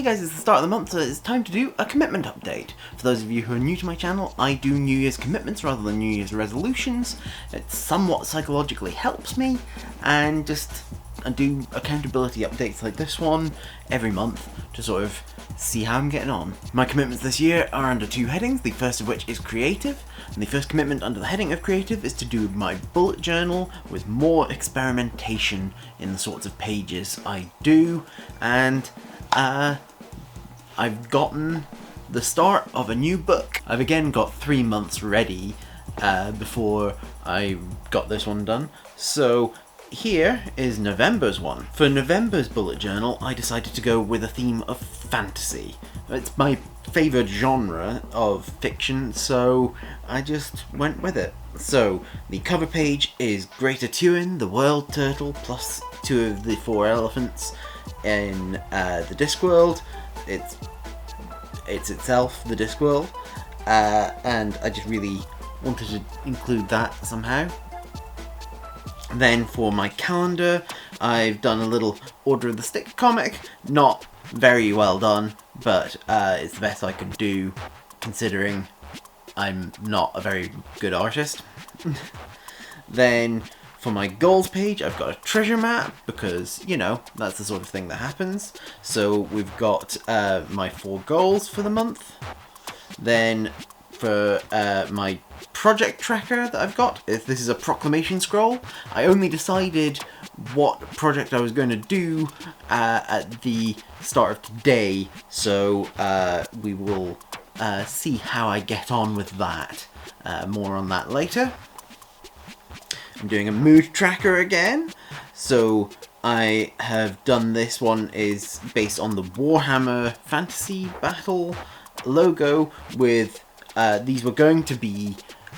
Hey guys, it's the start of the month, so it's time to do a commitment update. For those of you who are new to my channel, I do New Year's commitments rather than New Year's resolutions. It somewhat psychologically helps me, and I do accountability updates like this one every month to sort of see how I'm getting on. My commitments this year are under two headings, the first of which is creative, and the first commitment under the heading of creative is to do my bullet journal with more experimentation in the sorts of pages I do, and I've gotten the start of a new book. I've again got 3 months ready before I got this one done. So here is November's one. For November's bullet journal, I decided to go with a theme of fantasy. It's my favourite genre of fiction, so I just went with it. So the cover page is Greater Tuin, the world turtle, plus 2 of the 4 elephants in the Discworld. It's itself the Discworld, and I just really wanted to include that somehow. Then for my calendar, I've done a little Order of the Stick comic. Not very well done, but it's the best I could do considering I'm not a very good artist. Then for my goals page, I've got a treasure map because, you know, that's the sort of thing that happens. So we've got my 4 goals for the month. Then for my project tracker that I've got, this is a proclamation scroll. I only decided what project I was going to do at the start of today, so we will see how I get on with that. More on that later. I'm doing a mood tracker again, so I have done this one is based on the Warhammer Fantasy Battle logo with these were going to be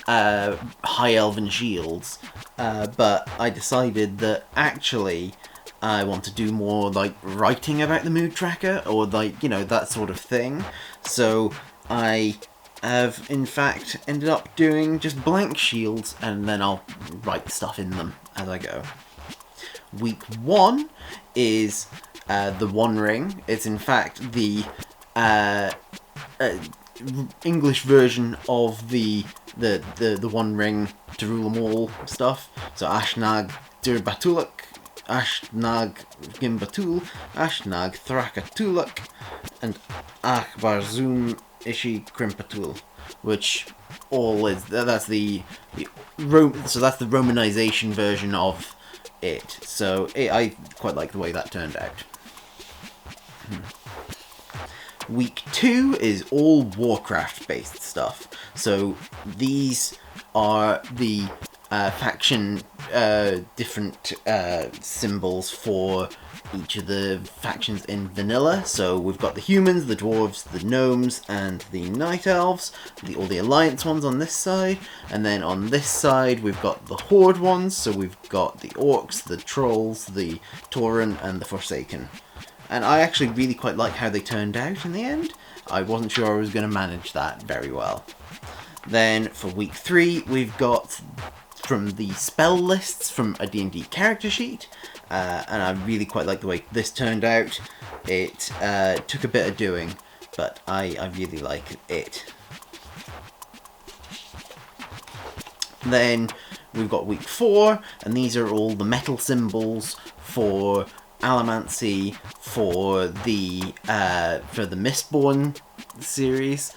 high elven shields, but I decided that actually I want to do more like writing about the mood tracker, or like, you know, that sort of thing. So I have in fact ended up doing just blank shields, and then I'll write stuff in them as I go. Week 1 is the One Ring. It's in fact the English version of the One Ring to rule them all stuff. So Ashnag Dirbatuluk, Ashnag Gimbatul, Ashnag Thrakatuluk, and Akbarzum Ishi Krimpatul, which all is that's the Romanization version of it. So I quite like the way that turned out. Week 2 is all Warcraft based stuff. So these are the faction different symbols for each of the factions in vanilla. So we've got the humans, the dwarves, the gnomes, and the night elves, all the alliance ones on this side, and then on this side we've got the horde ones. So we've got the orcs, the trolls, the tauren, and the forsaken. And I actually really quite like how they turned out in the end. I wasn't sure I was going to manage that very well. Then for week 3, we've got from the spell lists from a D&D character sheet, and I really quite like the way this turned out. It took a bit of doing, but I really like it. Then we've got week 4, and these are all the metal symbols for Allomancy for the Mistborn series.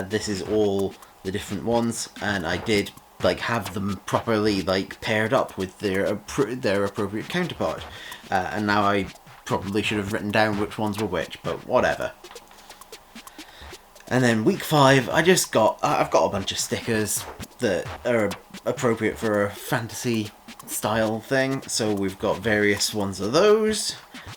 This is all the different ones, and I did like have them properly like paired up with their appropriate counterpart. And now I probably should have written down which ones were which, but whatever. And then week 5, I've got a bunch of stickers that are appropriate for a fantasy style thing. So we've got various ones of those,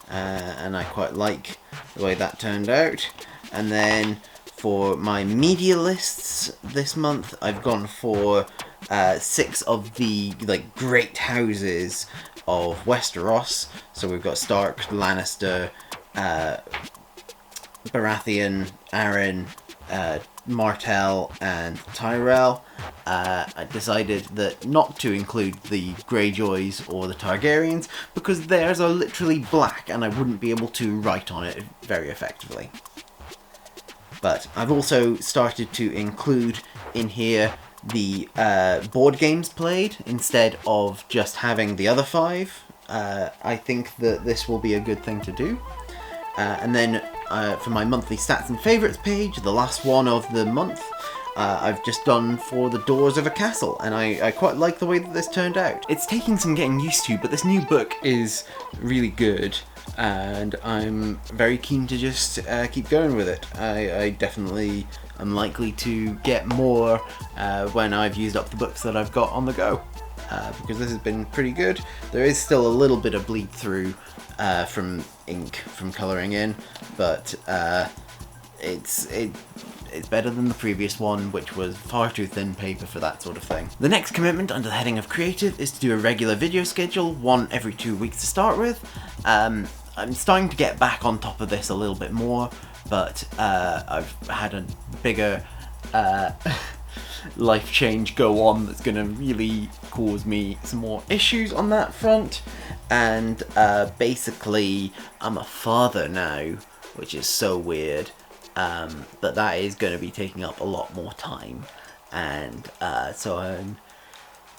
and I quite like the way that turned out. And then for my media lists this month, I've gone for 6 of the like great houses of Westeros. So we've got Stark, Lannister, Baratheon, Arryn, Martell and Tyrell. I decided that not to include the Greyjoys or the Targaryens because theirs are literally black and I wouldn't be able to write on it very effectively. But I've also started to include in here the board games played instead of just having the other 5. I think that this will be a good thing to do. And then for my monthly stats and favourites page, the last one of the month, I've just done for the doors of a castle, and I quite like the way that this turned out. It's taking some getting used to, but this new book is really good, and I'm very keen to just keep going with it. I definitely am likely to get more when I've used up the books that I've got on the go, because this has been pretty good. There is still a little bit of bleed through from ink from colouring in, but it's better than the previous one, which was far too thin paper for that sort of thing. The next commitment under the heading of creative is to do a regular video schedule, one every 2 weeks to start with. I'm starting to get back on top of this a little bit more, but I've had a bigger life change go on that's going to really cause me some more issues on that front. And basically I'm a father now, which is so weird, but that is going to be taking up a lot more time, and so I'm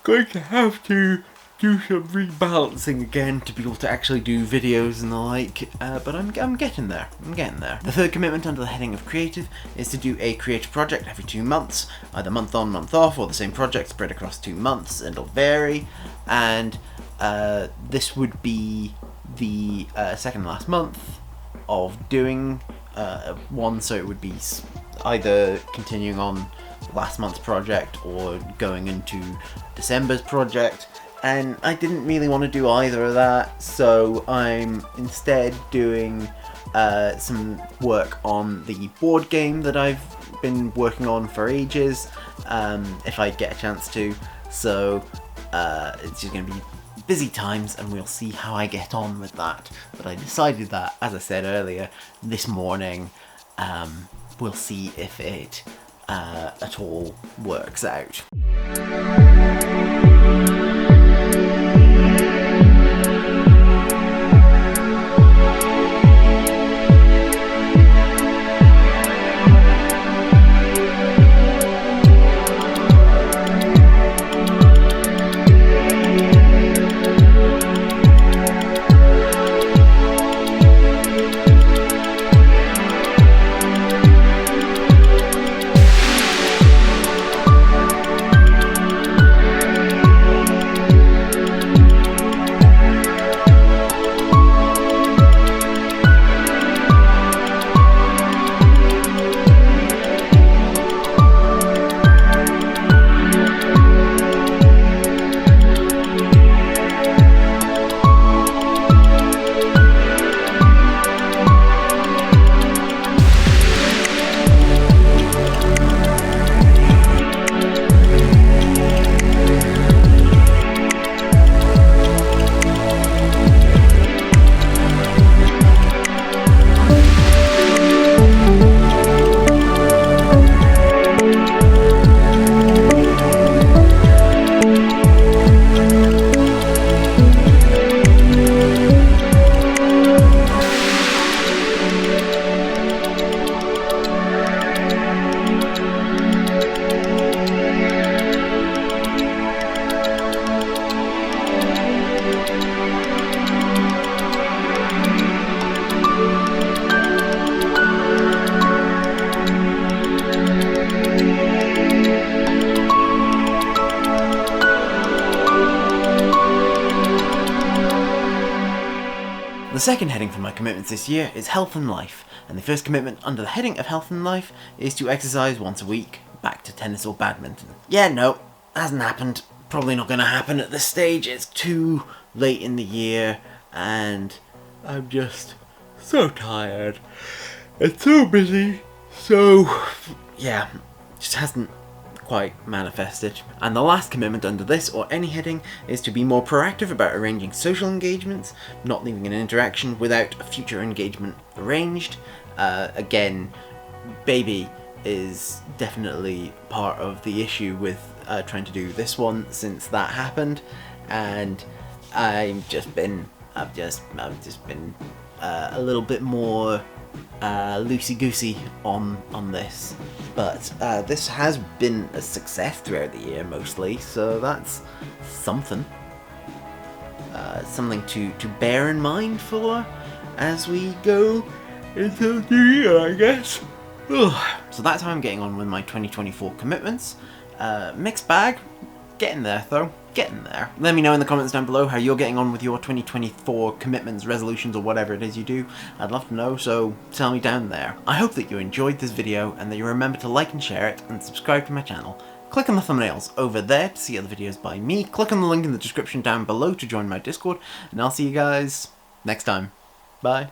going to have to do some rebalancing again to be able to actually do videos and the like, but I'm getting there. The third commitment under the heading of creative is to do a creative project every 2 months, either month on, month off, or the same project spread across 2 months. It'll vary, and this would be the second last month of doing one, so it would be either continuing on last month's project or going into December's project. And I didn't really want to do either of that, so I'm instead doing some work on the board game that I've been working on for ages, if I get a chance to. So it's just going to be busy times, and we'll see how I get on with that. But I decided that, as I said earlier, this morning. We'll see if it at all works out. The second heading for my commitments this year is health and life, and the first commitment under the heading of health and life is to exercise once a week, back to tennis or badminton. Yeah, no, hasn't happened. Probably not going to happen at this stage. It's too late in the year, and I'm just so tired. It's so busy, so yeah, just hasn't quite manifested. And the last commitment under this or any heading is to be more proactive about arranging social engagements, not leaving an interaction without a future engagement arranged. Again, baby, is definitely part of the issue with trying to do this one since that happened, and I've just been a little bit more loosey-goosey on this, but this has been a success throughout the year mostly, so that's something. Something to bear in mind for as we go into the year, I guess. Ugh. So that's how I'm getting on with my 2024 commitments. Mixed bag, getting there though, getting there. Let me know in the comments down below how you're getting on with your 2024 commitments, resolutions, or whatever it is you do. I'd love to know, so tell me down there. I hope that you enjoyed this video and that you remember to like and share it and subscribe to my channel. Click on the thumbnails over there to see other videos by me. Click on the link in the description down below to join my Discord, and I'll see you guys next time. Bye.